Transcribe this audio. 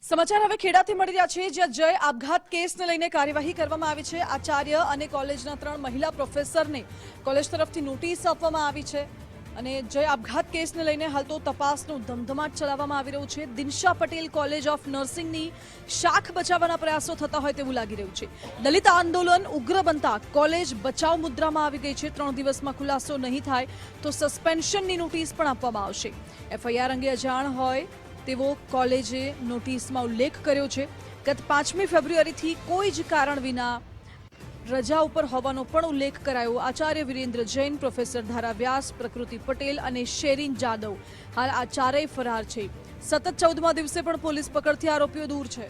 સમાચાર હવે ખેડાથી મળી રહ્યા છે, જ્યાં જય આપઘાત કેસને લઈને કાર્યવાહી કરવામાં આવી છે। આચાર્ય અને કોલેજના 3 મહિલા પ્રોફેસરને કોલેજ તરફથી નોટિસ આપવામાં આવી છે અને જય આપઘાત કેસને લઈને હાલ તો તપાસનો ધમધમાટ ચલાવવામાં આવી રહ્યો છે। દિનશા પટેલ કોલેજ ઓફ નર્સિંગની શાખ બચાવવાના પ્રયાસો થતા હોય તેવું લાગી રહ્યું છે। દલિત આંદોલન ઉગ્ર બનતા કોલેજ બચાવ મુદ્રામાં આવી ગઈ છે। 3 દિવસમાં ખુલાસો નહીં થાય તો સસ્પેન્શનની નોટિસ પણ આપવામાં આવશે। એફઆઈઆર અંગે અજાણ હોય તેવો કોલેજે નોટિસમાં ઉલ્લેખ કર્યો છે। ગત 5મી ફેબ્રુઆરીથી કોઈ જ કારણ વિના રજા ઉપર હોવાનો પણ ઉલ્લેખ કરાયો। આચાર્ય વિરેન્દ્ર જૈન, પ્રોફેસર ધારા વ્યાસ, પ્રકૃતિ પટેલ અને શેરીન જાદવ હાલ આ ચારેય ફરાર છે। સતત 14મા દિવસે પણ પોલીસ પકડથી આરોપીઓ દૂર છે।